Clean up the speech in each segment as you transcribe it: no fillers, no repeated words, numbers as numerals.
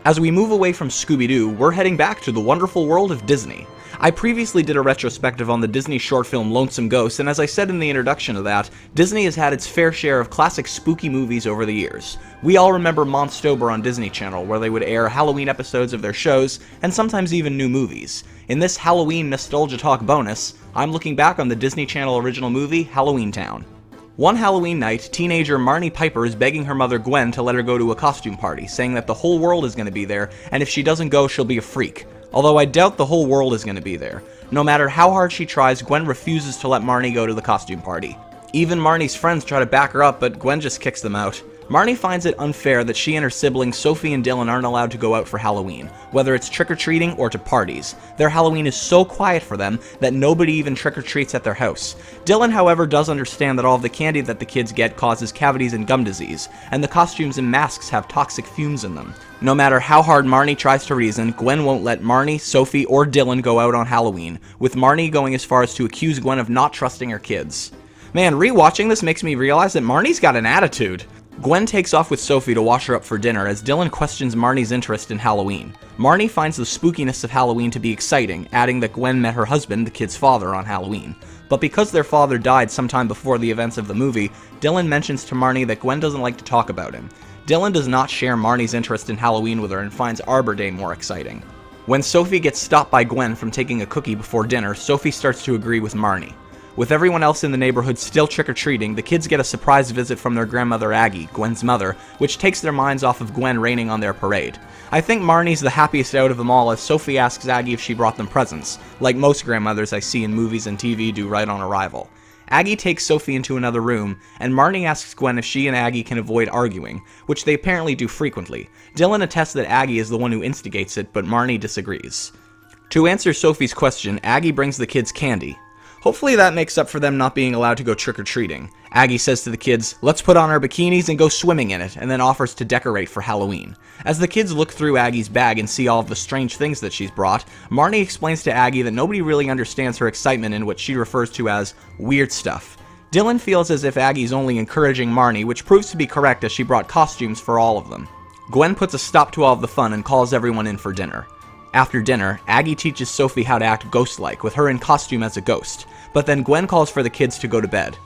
As we move away from Scooby-Doo, we're heading back to the wonderful world of Disney. I previously did a retrospective on the Disney short film Lonesome Ghost, and as I said in the introduction to that, Disney has had its fair share of classic spooky movies over the years. We all remember Monstober on Disney Channel, where they would air Halloween episodes of their shows, and sometimes even new movies. In this Halloween Nostalgia Talk bonus, I'm looking back on the Disney Channel original movie, Halloweentown. One Halloween night, teenager Marnie Piper is begging her mother Gwen to let her go to a costume party, saying that the whole world is going to be there, and if she doesn't go, she'll be a freak. Although I doubt the whole world is going to be there. No matter how hard she tries, Gwen refuses to let Marnie go to the costume party. Even Marnie's friends try to back her up, but Gwen just kicks them out. Marnie finds it unfair that she and her siblings Sophie and Dylan aren't allowed to go out for Halloween, whether it's trick-or-treating or to parties. Their Halloween is so quiet for them that nobody even trick-or-treats at their house. Dylan, however, does understand that all of the candy that the kids get causes cavities and gum disease, and the costumes and masks have toxic fumes in them. No matter how hard Marnie tries to reason, Gwen won't let Marnie, Sophie, or Dylan go out on Halloween, with Marnie going as far as to accuse Gwen of not trusting her kids. Man, rewatching this makes me realize that Marnie's got an attitude. Gwen takes off with Sophie to wash her up for dinner as Dylan questions Marnie's interest in Halloween. Marnie finds the spookiness of Halloween to be exciting, adding that Gwen met her husband, the kid's father, on Halloween. But because their father died sometime before the events of the movie, Dylan mentions to Marnie that Gwen doesn't like to talk about him. Dylan does not share Marnie's interest in Halloween with her and finds Arbor Day more exciting. When Sophie gets stopped by Gwen from taking a cookie before dinner, Sophie starts to agree with Marnie. With everyone else in the neighborhood still trick-or-treating, the kids get a surprise visit from their grandmother Aggie, Gwen's mother, which takes their minds off of Gwen raining on their parade. I think Marnie's the happiest out of them all as Sophie asks Aggie if she brought them presents, like most grandmothers I see in movies and TV do right on arrival. Aggie takes Sophie into another room, and Marnie asks Gwen if she and Aggie can avoid arguing, which they apparently do frequently. Dylan attests that Aggie is the one who instigates it, but Marnie disagrees. To answer Sophie's question, Aggie brings the kids candy. Hopefully that makes up for them not being allowed to go trick-or-treating. Aggie says to the kids, "Let's put on our bikinis and go swimming in it," and then offers to decorate for Halloween. As the kids look through Aggie's bag and see all of the strange things that she's brought, Marnie explains to Aggie that nobody really understands her excitement in what she refers to as weird stuff. Dylan feels as if Aggie's only encouraging Marnie, which proves to be correct as she brought costumes for all of them. Gwen puts a stop to all of the fun and calls everyone in for dinner. After dinner, Aggie teaches Sophie how to act ghost-like, with her in costume as a ghost. But then Gwen calls for the kids to go to bed.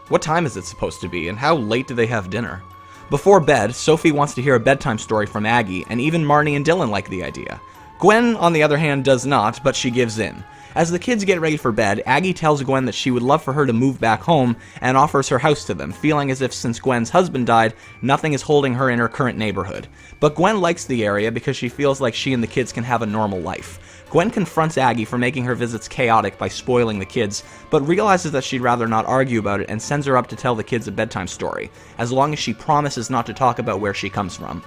What time is it supposed to be, and how late do they have dinner? Before bed, Sophie wants to hear a bedtime story from Aggie, and even Marnie and Dylan like the idea. Gwen, on the other hand, does not, but she gives in. As the kids get ready for bed, Aggie tells Gwen that she would love for her to move back home and offers her house to them, feeling as if since Gwen's husband died, nothing is holding her in her current neighborhood. But Gwen likes the area because she feels like she and the kids can have a normal life. Gwen confronts Aggie for making her visits chaotic by spoiling the kids, but realizes that she'd rather not argue about it and sends her up to tell the kids a bedtime story, as long as she promises not to talk about where she comes from.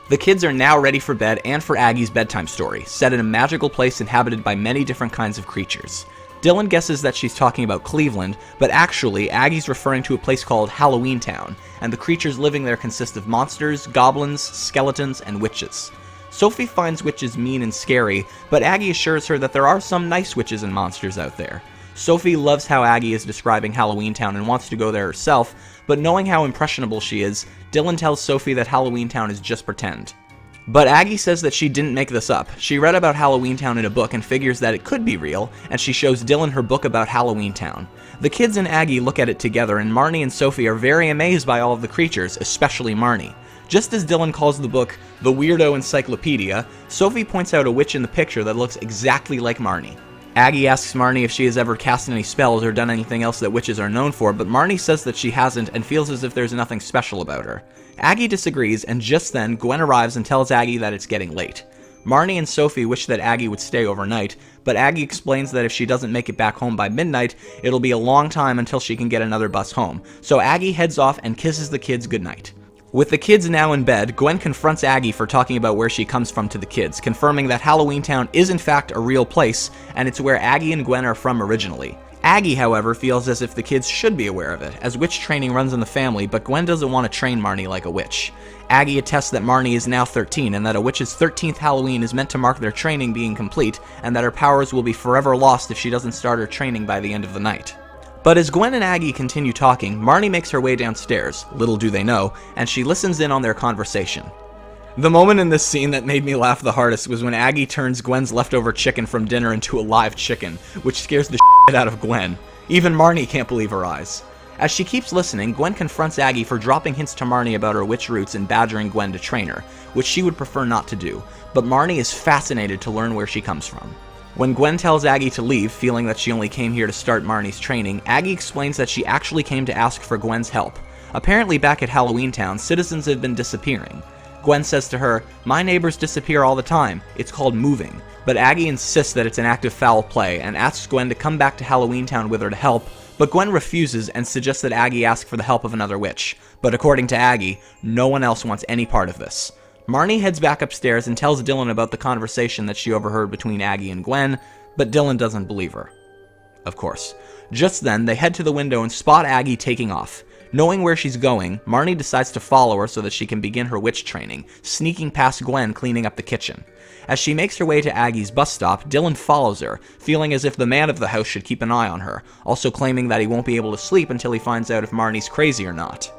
The kids are now ready for bed and for Aggie's bedtime story, set in a magical place inhabited by many different kinds of creatures. Dylan guesses that she's talking about Cleveland, but actually, Aggie's referring to a place called Halloweentown, and the creatures living there consist of monsters, goblins, skeletons, and witches. Sophie finds witches mean and scary, but Aggie assures her that there are some nice witches and monsters out there. Sophie loves how Aggie is describing Halloweentown and wants to go there herself, but knowing how impressionable she is, Dylan tells Sophie that Halloweentown is just pretend. But Aggie says that she didn't make this up. She read about Halloweentown in a book and figures that it could be real, and she shows Dylan her book about Halloweentown. The kids and Aggie look at it together, and Marnie and Sophie are very amazed by all of the creatures, especially Marnie. Just as Dylan calls the book the Weirdo Encyclopedia, Sophie points out a witch in the picture that looks exactly like Marnie. Aggie asks Marnie if she has ever cast any spells or done anything else that witches are known for, but Marnie says that she hasn't and feels as if there's nothing special about her. Aggie disagrees, and just then, Gwen arrives and tells Aggie that it's getting late. Marnie and Sophie wish that Aggie would stay overnight, but Aggie explains that if she doesn't make it back home by midnight, it'll be a long time until she can get another bus home, so Aggie heads off and kisses the kids goodnight. With the kids now in bed, Gwen confronts Aggie for talking about where she comes from to the kids, confirming that Halloweentown is in fact a real place, and it's where Aggie and Gwen are from originally. Aggie, however, feels as if the kids should be aware of it, as witch training runs in the family, but Gwen doesn't want to train Marnie like a witch. Aggie attests that Marnie is now 13, and that a witch's 13th Halloween is meant to mark their training being complete, and that her powers will be forever lost if she doesn't start her training by the end of the night. But as Gwen and Aggie continue talking, Marnie makes her way downstairs, little do they know, and she listens in on their conversation. The moment in this scene that made me laugh the hardest was when Aggie turns Gwen's leftover chicken from dinner into a live chicken, which scares the shit out of Gwen. Even Marnie can't believe her eyes. As she keeps listening, Gwen confronts Aggie for dropping hints to Marnie about her witch roots and badgering Gwen to train her, which she would prefer not to do, but Marnie is fascinated to learn where she comes from. When Gwen tells Aggie to leave, feeling that she only came here to start Marnie's training, Aggie explains that she actually came to ask for Gwen's help. Apparently back at Halloweentown, citizens have been disappearing. Gwen says to her, "My neighbors disappear all the time. It's called moving." But Aggie insists that it's an act of foul play and asks Gwen to come back to Halloweentown with her to help, but Gwen refuses and suggests that Aggie ask for the help of another witch. But according to Aggie, no one else wants any part of this. Marnie heads back upstairs and tells Dylan about the conversation that she overheard between Aggie and Gwen, but Dylan doesn't believe her. Of course. Just then, they head to the window and spot Aggie taking off. Knowing where she's going, Marnie decides to follow her so that she can begin her witch training, sneaking past Gwen cleaning up the kitchen. As she makes her way to Aggie's bus stop, Dylan follows her, feeling as if the man of the house should keep an eye on her, also claiming that he won't be able to sleep until he finds out if Marnie's crazy or not.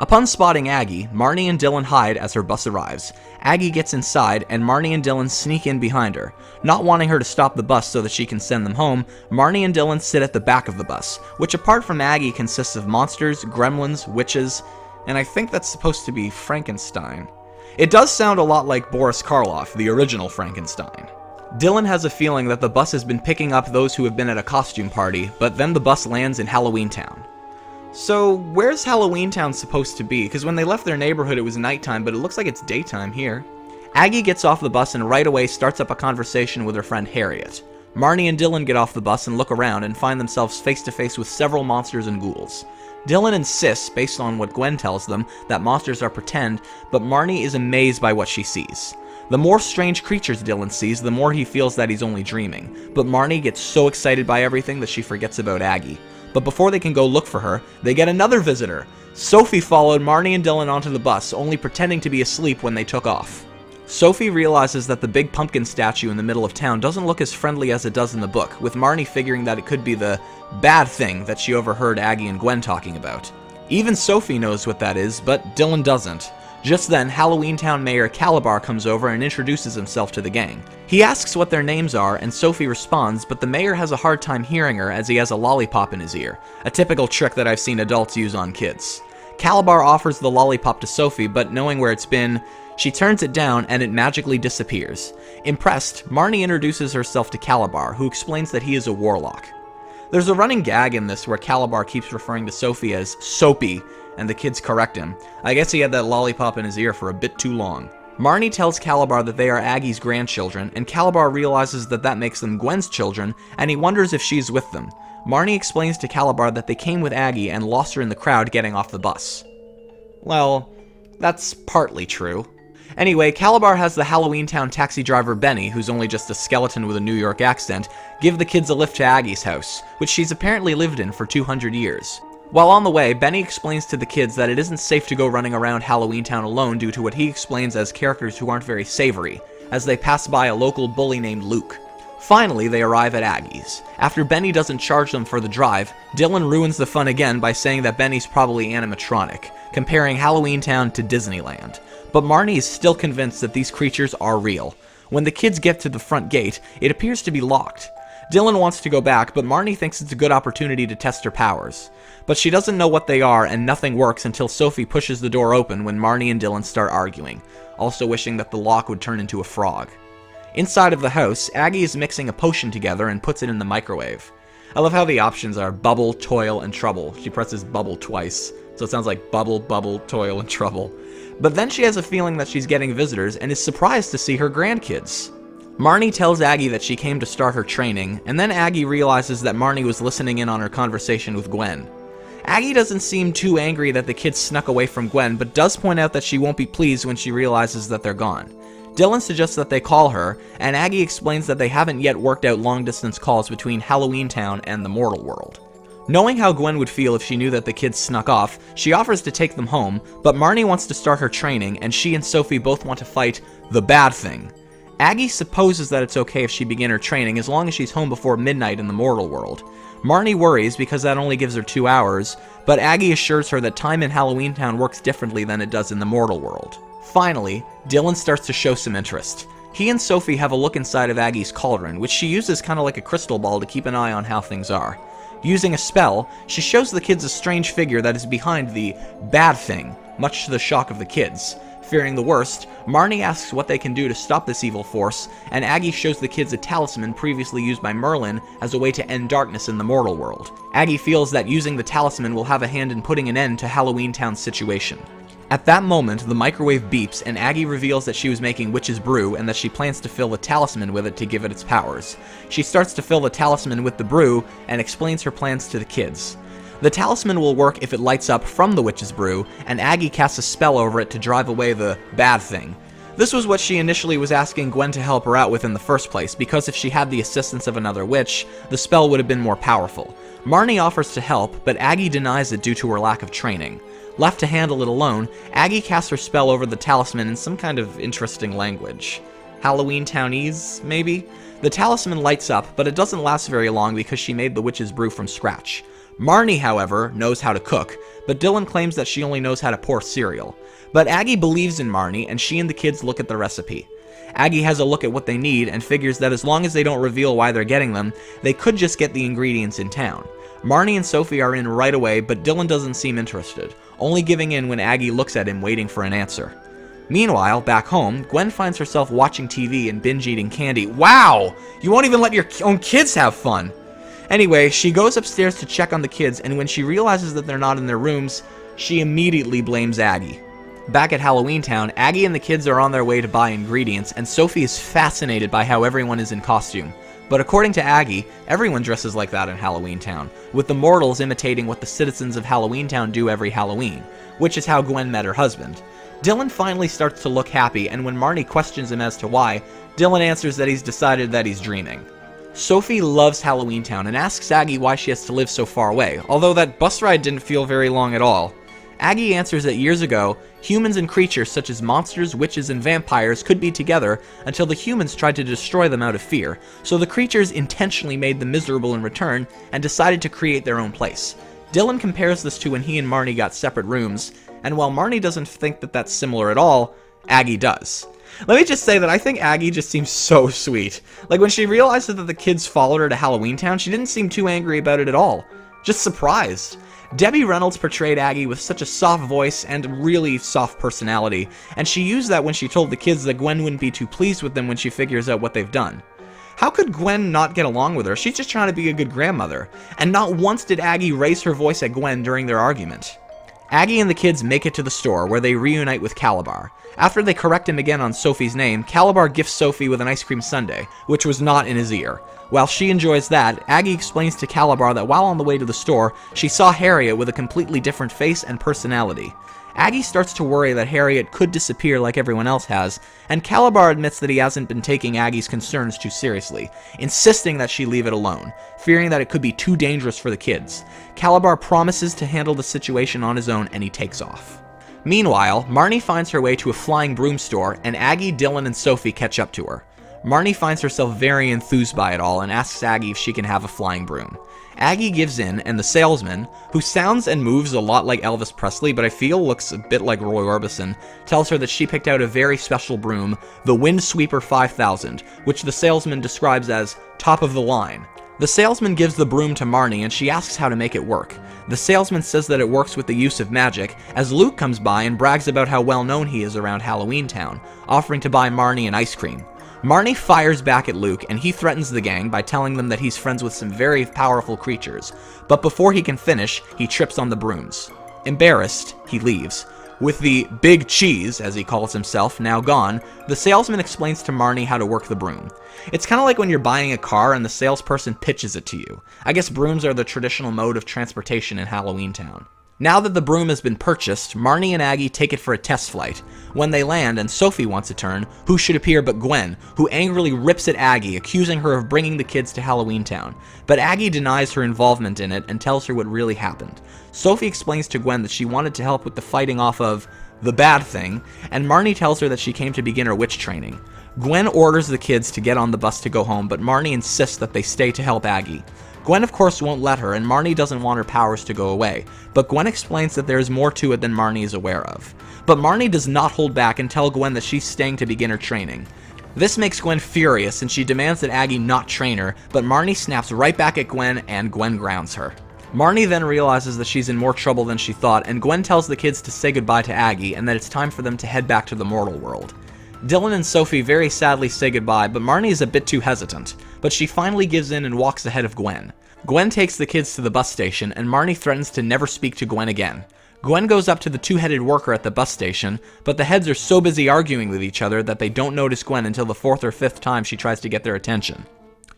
Upon spotting Aggie, Marnie and Dylan hide as her bus arrives. Aggie gets inside, and Marnie and Dylan sneak in behind her. Not wanting her to stop the bus so that she can send them home, Marnie and Dylan sit at the back of the bus, which apart from Aggie consists of monsters, gremlins, witches, and I think that's supposed to be Frankenstein. It does sound a lot like Boris Karloff, the original Frankenstein. Dylan has a feeling that the bus has been picking up those who have been at a costume party, but then the bus lands in Halloweentown. So, where's Halloweentown supposed to be? Because when they left their neighborhood it was nighttime, but it looks like it's daytime here. Aggie gets off the bus and right away starts up a conversation with her friend Harriet. Marnie and Dylan get off the bus and look around and find themselves face to face with several monsters and ghouls. Dylan insists, based on what Gwen tells them, that monsters are pretend, but Marnie is amazed by what she sees. The more strange creatures Dylan sees, the more he feels that he's only dreaming, but Marnie gets so excited by everything that she forgets about Aggie. But before they can go look for her, they get another visitor. Sophie followed Marnie and Dylan onto the bus, only pretending to be asleep when they took off. Sophie realizes that the big pumpkin statue in the middle of town doesn't look as friendly as it does in the book, with Marnie figuring that it could be the bad thing that she overheard Aggie and Gwen talking about. Even Sophie knows what that is, but Dylan doesn't. Just then, Halloweentown Mayor Calabar comes over and introduces himself to the gang. He asks what their names are, and Sophie responds, but the mayor has a hard time hearing her as he has a lollipop in his ear, a typical trick that I've seen adults use on kids. Calabar offers the lollipop to Sophie, but knowing where it's been, she turns it down and it magically disappears. Impressed, Marnie introduces herself to Calabar, who explains that he is a warlock. There's a running gag in this where Calabar keeps referring to Sophie as Soapy, and the kids correct him. I guess he had that lollipop in his ear for a bit too long. Marnie tells Calabar that they are Aggie's grandchildren, and Calabar realizes that that makes them Gwen's children, and he wonders if she's with them. Marnie explains to Calabar that they came with Aggie and lost her in the crowd getting off the bus. Well, that's partly true. Anyway, Calabar has the Halloweentown taxi driver Benny, who's only just a skeleton with a New York accent, give the kids a lift to Aggie's house, which she's apparently lived in for 200 years. While on the way, Benny explains to the kids that it isn't safe to go running around Halloweentown alone due to what he explains as characters who aren't very savory, as they pass by a local bully named Luke. Finally, they arrive at Aggie's. After Benny doesn't charge them for the drive, Dylan ruins the fun again by saying that Benny's probably animatronic, comparing Halloweentown to Disneyland. But Marnie is still convinced that these creatures are real. When the kids get to the front gate, it appears to be locked. Dylan wants to go back, but Marnie thinks it's a good opportunity to test her powers. But she doesn't know what they are, and nothing works until Sophie pushes the door open when Marnie and Dylan start arguing, also wishing that the lock would turn into a frog. Inside of the house, Aggie is mixing a potion together and puts it in the microwave. I love how the options are bubble, toil, and trouble. She presses bubble twice, so it sounds like bubble, bubble, toil, and trouble. But then she has a feeling that she's getting visitors and is surprised to see her grandkids. Marnie tells Aggie that she came to start her training, and then Aggie realizes that Marnie was listening in on her conversation with Gwen. Aggie doesn't seem too angry that the kids snuck away from Gwen, but does point out that she won't be pleased when she realizes that they're gone. Dylan suggests that they call her, and Aggie explains that they haven't yet worked out long-distance calls between Halloweentown and the mortal world. Knowing how Gwen would feel if she knew that the kids snuck off, she offers to take them home, but Marnie wants to start her training, and she and Sophie both want to fight the bad thing. Aggie supposes that it's okay if she begin her training as long as she's home before midnight in the mortal world. Marnie worries because that only gives her 2 hours, but Aggie assures her that time in Halloweentown works differently than it does in the mortal world. Finally, Dylan starts to show some interest. He and Sophie have a look inside of Aggie's cauldron, which she uses kind of like a crystal ball to keep an eye on how things are. Using a spell, she shows the kids a strange figure that is behind the bad thing, much to the shock of the kids. Fearing the worst, Marnie asks what they can do to stop this evil force, and Aggie shows the kids a talisman previously used by Merlin as a way to end darkness in the mortal world. Aggie feels that using the talisman will have a hand in putting an end to Halloweentown's situation. At that moment, the microwave beeps and Aggie reveals that she was making witch's brew and that she plans to fill the talisman with it to give it its powers. She starts to fill the talisman with the brew and explains her plans to the kids. The talisman will work if it lights up from the witch's brew, and Aggie casts a spell over it to drive away the bad thing. This was what she initially was asking Gwen to help her out with in the first place, because if she had the assistance of another witch, the spell would have been more powerful. Marnie offers to help, but Aggie denies it due to her lack of training. Left to handle it alone, Aggie casts her spell over the talisman in some kind of interesting language. Halloweentownese, maybe? The talisman lights up, but it doesn't last very long because she made the witch's brew from scratch. Marnie, however, knows how to cook, but Dylan claims that she only knows how to pour cereal. But Aggie believes in Marnie, and she and the kids look at the recipe. Aggie has a look at what they need and figures that as long as they don't reveal why they're getting them, they could just get the ingredients in town. Marnie and Sophie are in right away, but Dylan doesn't seem interested, only giving in when Aggie looks at him waiting for an answer. Meanwhile, back home, Gwen finds herself watching TV and binge-eating candy. Wow! You won't even let your own kids have fun! Anyway, she goes upstairs to check on the kids, and when she realizes that they're not in their rooms, she immediately blames Aggie. Back at Halloweentown, Aggie and the kids are on their way to buy ingredients, and Sophie is fascinated by how everyone is in costume. But according to Aggie, everyone dresses like that in Halloweentown, with the mortals imitating what the citizens of Halloweentown do every Halloween, which is how Gwen met her husband. Dylan finally starts to look happy, and when Marnie questions him as to why, Dylan answers that he's decided that he's dreaming. Sophie loves Halloweentown and asks Aggie why she has to live so far away, although that bus ride didn't feel very long at all. Aggie answers that years ago, humans and creatures such as monsters, witches, and vampires could be together until the humans tried to destroy them out of fear, so the creatures intentionally made them miserable in return and decided to create their own place. Dylan compares this to when he and Marnie got separate rooms, and while Marnie doesn't think that that's similar at all, Aggie does. Let me just say that I think Aggie just seems so sweet. Like, when she realizes that the kids followed her to Halloweentown, she didn't seem too angry about it at all. Just surprised. Debbie Reynolds portrayed Aggie with such a soft voice and really soft personality, and she used that when she told the kids that Gwen wouldn't be too pleased with them when she figures out what they've done. How could Gwen not get along with her? She's just trying to be a good grandmother. And not once did Aggie raise her voice at Gwen during their argument. Aggie and the kids make it to the store, where they reunite with Calabar. After they correct him again on Sophie's name, Calabar gifts Sophie with an ice cream sundae, which was not in his ear. While she enjoys that, Aggie explains to Calabar that while on the way to the store, she saw Harriet with a completely different face and personality. Aggie starts to worry that Harriet could disappear like everyone else has, and Calabar admits that he hasn't been taking Aggie's concerns too seriously, insisting that she leave it alone, fearing that it could be too dangerous for the kids. Calabar promises to handle the situation on his own, and he takes off. Meanwhile, Marnie finds her way to a flying broom store, and Aggie, Dylan, and Sophie catch up to her. Marnie finds herself very enthused by it all and asks Aggie if she can have a flying broom. Aggie gives in, and the salesman, who sounds and moves a lot like Elvis Presley but I feel looks a bit like Roy Orbison, tells her that she picked out a very special broom, the Windsweeper 5000, which the salesman describes as top of the line. The salesman gives the broom to Marnie and she asks how to make it work. The salesman says that it works with the use of magic, as Luke comes by and brags about how well known he is around Halloweentown, offering to buy Marnie an ice cream. Marnie fires back at Luke, and he threatens the gang by telling them that he's friends with some very powerful creatures, but before he can finish, he trips on the brooms. Embarrassed, he leaves. With the big cheese, as he calls himself, now gone, the salesman explains to Marnie how to work the broom. It's kind of like when you're buying a car and the salesperson pitches it to you. I guess brooms are the traditional mode of transportation in Halloweentown. Now that the broom has been purchased, Marnie and Aggie take it for a test flight. When they land and Sophie wants a turn, who should appear but Gwen, who angrily rips at Aggie, accusing her of bringing the kids to Halloweentown. But Aggie denies her involvement in it and tells her what really happened. Sophie explains to Gwen that she wanted to help with the fighting off of the bad thing, and Marnie tells her that she came to beginner witch training. Gwen orders the kids to get on the bus to go home, but Marnie insists that they stay to help Aggie. Gwen of course won't let her, and Marnie doesn't want her powers to go away, but Gwen explains that there is more to it than Marnie is aware of. But Marnie does not hold back and tell Gwen that she's staying to begin her training. This makes Gwen furious, and she demands that Aggie not train her, but Marnie snaps right back at Gwen, and Gwen grounds her. Marnie then realizes that she's in more trouble than she thought, and Gwen tells the kids to say goodbye to Aggie, and that it's time for them to head back to the mortal world. Dylan and Sophie very sadly say goodbye, but Marnie is a bit too hesitant, but she finally gives in and walks ahead of Gwen. Gwen takes the kids to the bus station, and Marnie threatens to never speak to Gwen again. Gwen goes up to the two-headed worker at the bus station, but the heads are so busy arguing with each other that they don't notice Gwen until the 4th or 5th time she tries to get their attention.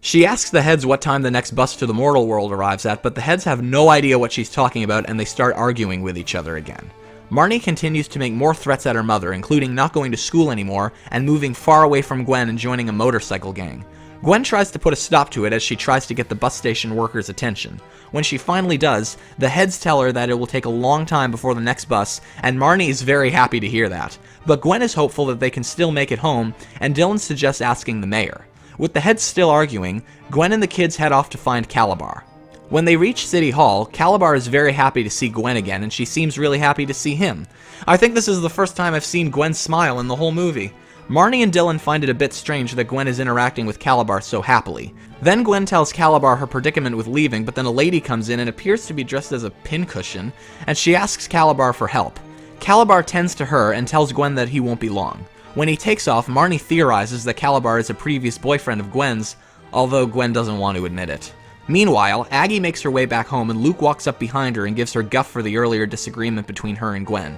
She asks the heads what time the next bus to the mortal world arrives at, but the heads have no idea what she's talking about, and they start arguing with each other again. Marnie continues to make more threats at her mother, including not going to school anymore and moving far away from Gwen and joining a motorcycle gang. Gwen tries to put a stop to it as she tries to get the bus station workers' attention. When she finally does, the heads tell her that it will take a long time before the next bus, and Marnie is very happy to hear that. But Gwen is hopeful that they can still make it home, and Dylan suggests asking the mayor. With the heads still arguing, Gwen and the kids head off to find Calabar. When they reach City Hall, Calabar is very happy to see Gwen again, and she seems really happy to see him. I think this is the first time I've seen Gwen smile in the whole movie. Marnie and Dylan find it a bit strange that Gwen is interacting with Calabar so happily. Then Gwen tells Calabar her predicament with leaving, but then a lady comes in and appears to be dressed as a pincushion, and she asks Calabar for help. Calabar tends to her and tells Gwen that he won't be long. When he takes off, Marnie theorizes that Calabar is a previous boyfriend of Gwen's, although Gwen doesn't want to admit it. Meanwhile, Aggie makes her way back home, and Luke walks up behind her and gives her guff for the earlier disagreement between her and Gwen.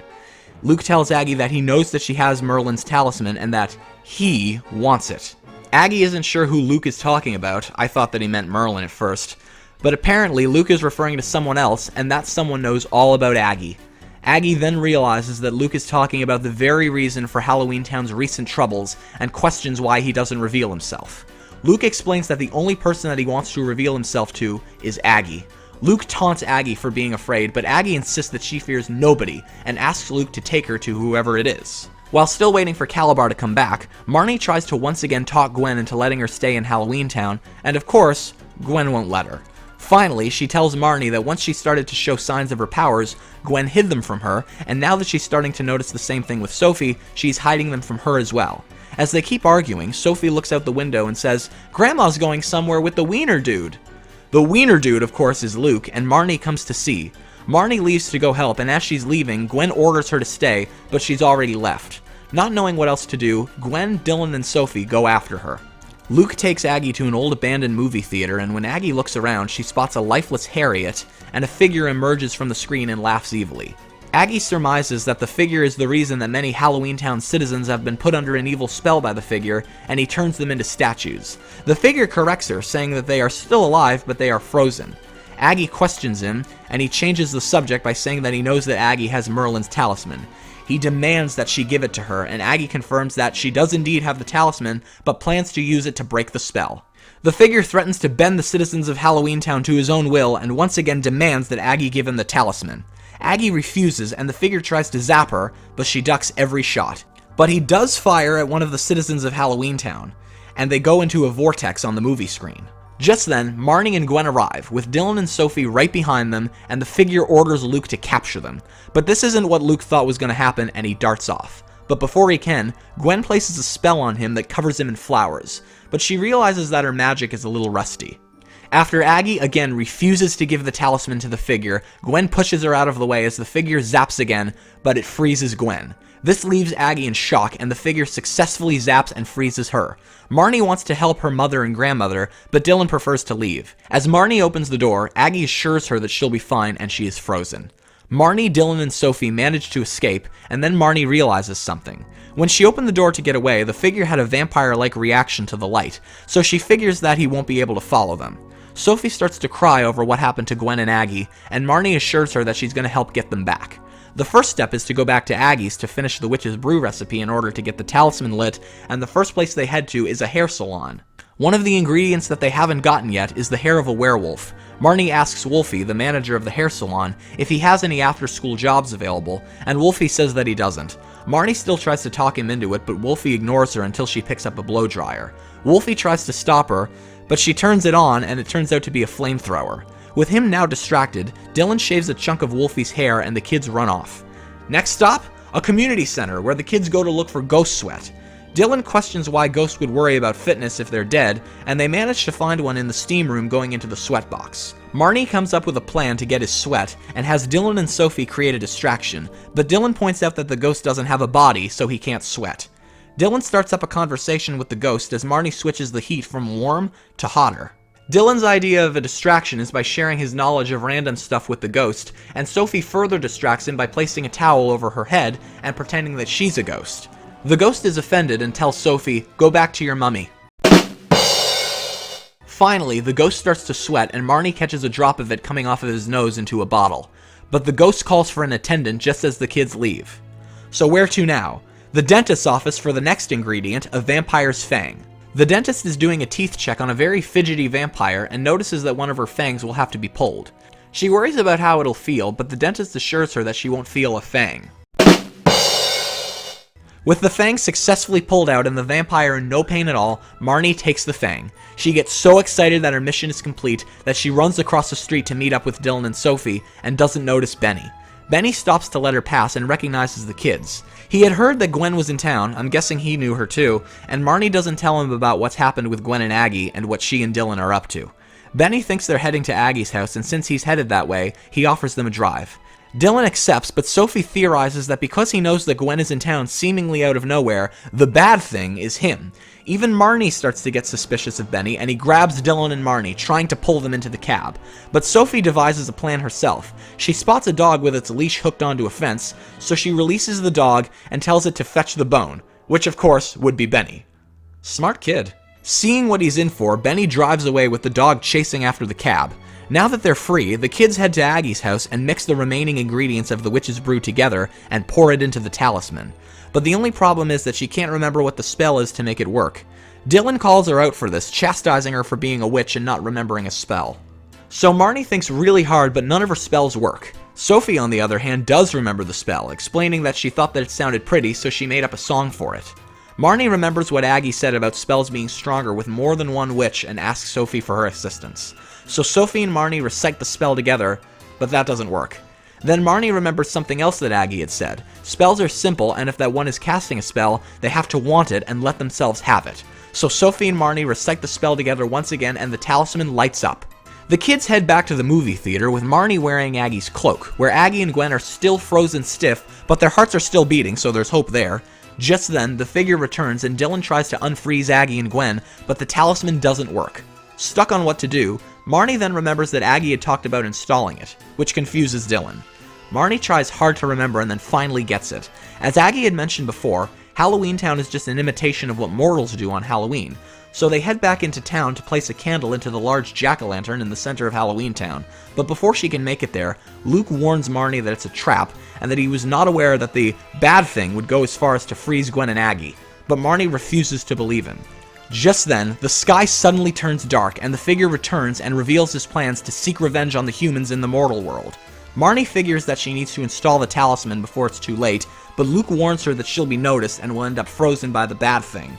Luke tells Aggie that he knows that she has Merlin's talisman and that he wants it. Aggie isn't sure who Luke is talking about. I thought that he meant Merlin at first. But apparently Luke is referring to someone else, and that someone knows all about Aggie. Aggie then realizes that Luke is talking about the very reason for Halloweentown's recent troubles and questions why he doesn't reveal himself. Luke explains that the only person that he wants to reveal himself to is Aggie. Luke taunts Aggie for being afraid, but Aggie insists that she fears nobody and asks Luke to take her to whoever it is. While still waiting for Calabar to come back, Marnie tries to once again talk Gwen into letting her stay in Halloweentown, and of course, Gwen won't let her. Finally, she tells Marnie that once she started to show signs of her powers, Gwen hid them from her, and now that she's starting to notice the same thing with Sophie, she's hiding them from her as well. As they keep arguing, Sophie looks out the window and says, "Grandma's going somewhere with the wiener dude." The wiener dude, of course, is Luke, and Marnie comes to see. Marnie leaves to go help, and as she's leaving, Gwen orders her to stay, but she's already left. Not knowing what else to do, Gwen, Dylan, and Sophie go after her. Luke takes Aggie to an old abandoned movie theater, and when Aggie looks around, she spots a lifeless Harriet, and a figure emerges from the screen and laughs evilly. Aggie surmises that the figure is the reason that many Halloweentown citizens have been put under an evil spell by the figure, and he turns them into statues. The figure corrects her, saying that they are still alive, but they are frozen. Aggie questions him, and he changes the subject by saying that he knows that Aggie has Merlin's talisman. He demands that she give it to her, and Aggie confirms that she does indeed have the talisman, but plans to use it to break the spell. The figure threatens to bend the citizens of Halloweentown to his own will, and once again demands that Aggie give him the talisman. Aggie refuses, and the figure tries to zap her, but she ducks every shot. But he does fire at one of the citizens of Halloweentown, and they go into a vortex on the movie screen. Just then, Marnie and Gwen arrive, with Dylan and Sophie right behind them, and the figure orders Luke to capture them. But this isn't what Luke thought was going to happen, and he darts off. But before he can, Gwen places a spell on him that covers him in flowers, but she realizes that her magic is a little rusty. After Aggie again refuses to give the talisman to the figure, Gwen pushes her out of the way as the figure zaps again, but it freezes Gwen. This leaves Aggie in shock, and the figure successfully zaps and freezes her. Marnie wants to help her mother and grandmother, but Dylan prefers to leave. As Marnie opens the door, Aggie assures her that she'll be fine, and she is frozen. Marnie, Dylan, and Sophie manage to escape, and then Marnie realizes something. When she opened the door to get away, the figure had a vampire-like reaction to the light, so she figures that he won't be able to follow them. Sophie starts to cry over what happened to Gwen and Aggie, and Marnie assures her that she's going to help get them back. The first step is to go back to Aggie's to finish the witch's brew recipe in order to get the talisman lit, and the first place they head to is a hair salon. One of the ingredients that they haven't gotten yet is the hair of a werewolf. Marnie asks Wolfie, the manager of the hair salon, if he has any after-school jobs available, and Wolfie says that he doesn't. Marnie still tries to talk him into it, but Wolfie ignores her until she picks up a blow dryer. Wolfie tries to stop her, but she turns it on and it turns out to be a flamethrower. With him now distracted, Dylan shaves a chunk of Wolfie's hair and the kids run off. Next stop, a community center where the kids go to look for ghost sweat. Dylan questions why ghosts would worry about fitness if they're dead, and they manage to find one in the steam room going into the sweat box. Marnie comes up with a plan to get his sweat and has Dylan and Sophie create a distraction, but Dylan points out that the ghost doesn't have a body, so he can't sweat. Dylan starts up a conversation with the ghost as Marnie switches the heat from warm to hotter. Dylan's idea of a distraction is by sharing his knowledge of random stuff with the ghost, and Sophie further distracts him by placing a towel over her head and pretending that she's a ghost. The ghost is offended and tells Sophie, "Go back to your mummy." Finally, the ghost starts to sweat and Marnie catches a drop of it coming off of his nose into a bottle. But the ghost calls for an attendant just as the kids leave. So where to now? The dentist's office for the next ingredient, a vampire's fang. The dentist is doing a teeth check on a very fidgety vampire and notices that one of her fangs will have to be pulled. She worries about how it'll feel, but the dentist assures her that she won't feel a fang. With the fang successfully pulled out and the vampire in no pain at all, Marnie takes the fang. She gets so excited that her mission is complete that she runs across the street to meet up with Dylan and Sophie and doesn't notice Benny. Benny stops to let her pass and recognizes the kids. He had heard that Gwen was in town, I'm guessing he knew her too, and Marnie doesn't tell him about what's happened with Gwen and Aggie and what she and Dylan are up to. Benny thinks they're heading to Aggie's house, and since he's headed that way, he offers them a drive. Dylan accepts, but Sophie theorizes that because he knows that Gwen is in town seemingly out of nowhere, the bad thing is him. Even Marnie starts to get suspicious of Benny, and he grabs Dylan and Marnie, trying to pull them into the cab. But Sophie devises a plan herself. She spots a dog with its leash hooked onto a fence, so she releases the dog and tells it to fetch the bone, which of course would be Benny. Smart kid. Seeing what he's in for, Benny drives away with the dog chasing after the cab. Now that they're free, the kids head to Aggie's house and mix the remaining ingredients of the witch's brew together and pour it into the talisman. But the only problem is that she can't remember what the spell is to make it work. Dylan calls her out for this, chastising her for being a witch and not remembering a spell. So Marnie thinks really hard, but none of her spells work. Sophie, on the other hand, does remember the spell, explaining that she thought that it sounded pretty, so she made up a song for it. Marnie remembers what Aggie said about spells being stronger with more than one witch and asks Sophie for her assistance. So Sophie and Marnie recite the spell together, but that doesn't work. Then Marnie remembers something else that Aggie had said. Spells are simple, and if that one is casting a spell, they have to want it and let themselves have it. So Sophie and Marnie recite the spell together once again, and the talisman lights up. The kids head back to the movie theater with Marnie wearing Aggie's cloak, where Aggie and Gwen are still frozen stiff, but their hearts are still beating, so there's hope there. Just then, the figure returns and Dylan tries to unfreeze Aggie and Gwen, but the talisman doesn't work. Stuck on what to do, Marnie then remembers that Aggie had talked about installing it, which confuses Dylan. Marnie tries hard to remember and then finally gets it. As Aggie had mentioned before, Halloweentown is just an imitation of what mortals do on Halloween, so they head back into town to place a candle into the large jack-o'-lantern in the center of Halloweentown. But before she can make it there, Luke warns Marnie that it's a trap, and that he was not aware that the bad thing would go as far as to freeze Gwen and Aggie. But Marnie refuses to believe him. Just then, the sky suddenly turns dark, and the figure returns and reveals his plans to seek revenge on the humans in the mortal world. Marnie figures that she needs to install the talisman before it's too late, but Luke warns her that she'll be noticed and will end up frozen by the bad thing.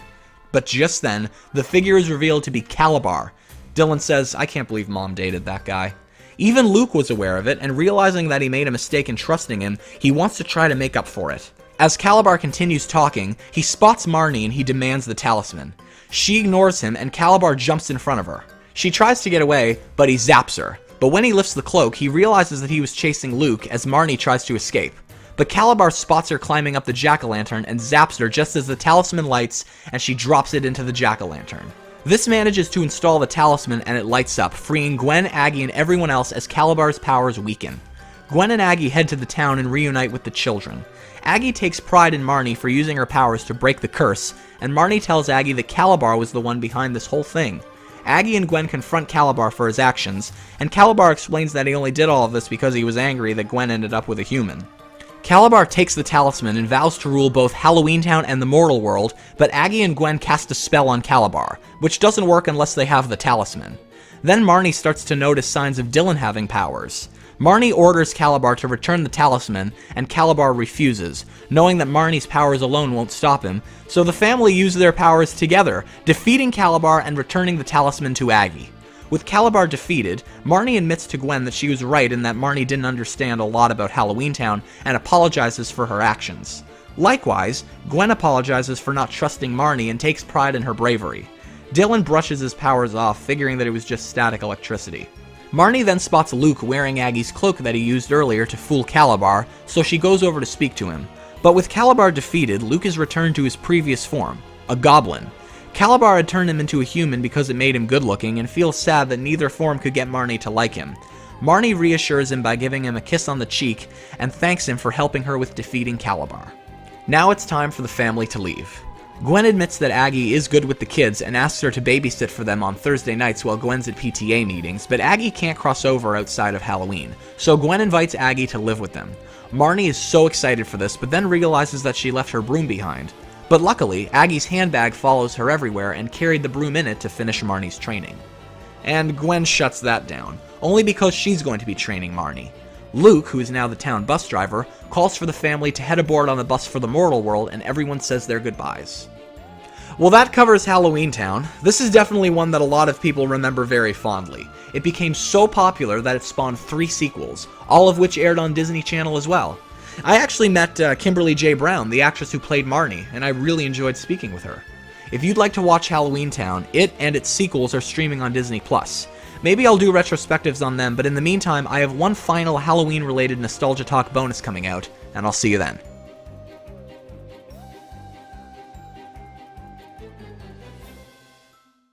But just then, the figure is revealed to be Calabar. Dylan says, "I can't believe Mom dated that guy." Even Luke was aware of it, and realizing that he made a mistake in trusting him, he wants to try to make up for it. As Calabar continues talking, he spots Marnie and he demands the talisman. She ignores him, and Calabar jumps in front of her. She tries to get away, but he zaps her. But when he lifts the cloak, he realizes that he was chasing Luke as Marnie tries to escape. But Calabar spots her climbing up the jack-o'-lantern and zaps her just as the talisman lights and she drops it into the jack-o'-lantern. This manages to install the talisman and it lights up, freeing Gwen, Aggie, and everyone else as Calabar's powers weaken. Gwen and Aggie head to the town and reunite with the children. Aggie takes pride in Marnie for using her powers to break the curse, and Marnie tells Aggie that Calabar was the one behind this whole thing. Aggie and Gwen confront Calabar for his actions, and Calabar explains that he only did all of this because he was angry that Gwen ended up with a human. Calabar takes the talisman and vows to rule both Halloweentown and the mortal world, but Aggie and Gwen cast a spell on Calabar, which doesn't work unless they have the talisman. Then Marnie starts to notice signs of Dylan having powers. Marnie orders Calabar to return the talisman, and Calabar refuses, knowing that Marnie's powers alone won't stop him, so the family use their powers together, defeating Calabar and returning the talisman to Aggie. With Calabar defeated, Marnie admits to Gwen that she was right and that Marnie didn't understand a lot about Halloweentown and apologizes for her actions. Likewise, Gwen apologizes for not trusting Marnie and takes pride in her bravery. Dylan brushes his powers off, figuring that it was just static electricity. Marnie then spots Luke wearing Aggie's cloak that he used earlier to fool Calabar, so she goes over to speak to him. But with Calabar defeated, Luke is returned to his previous form, a goblin. Calabar had turned him into a human because it made him good-looking, and feels sad that neither form could get Marnie to like him. Marnie reassures him by giving him a kiss on the cheek, and thanks him for helping her with defeating Calabar. Now it's time for the family to leave. Gwen admits that Aggie is good with the kids and asks her to babysit for them on Thursday nights while Gwen's at PTA meetings, but Aggie can't cross over outside of Halloween, so Gwen invites Aggie to live with them. Marnie is so excited for this, but then realizes that she left her broom behind. But luckily, Aggie's handbag follows her everywhere and carried the broom in it to finish Marnie's training. And Gwen shuts that down, only because she's going to be training Marnie. Luke, who is now the town bus driver, calls for the family to head aboard on the bus for the mortal world, and everyone says their goodbyes. Well, that covers Halloweentown. This is definitely one that a lot of people remember very fondly. It became so popular that it spawned 3 sequels, all of which aired on Disney Channel as well. I actually met Kimberly J. Brown, the actress who played Marnie, and I really enjoyed speaking with her. If you'd like to watch Halloweentown, it and its sequels are streaming on Disney+. Maybe I'll do retrospectives on them, but in the meantime, I have one final Halloween-related Nostalgia Talk bonus coming out, and I'll see you then.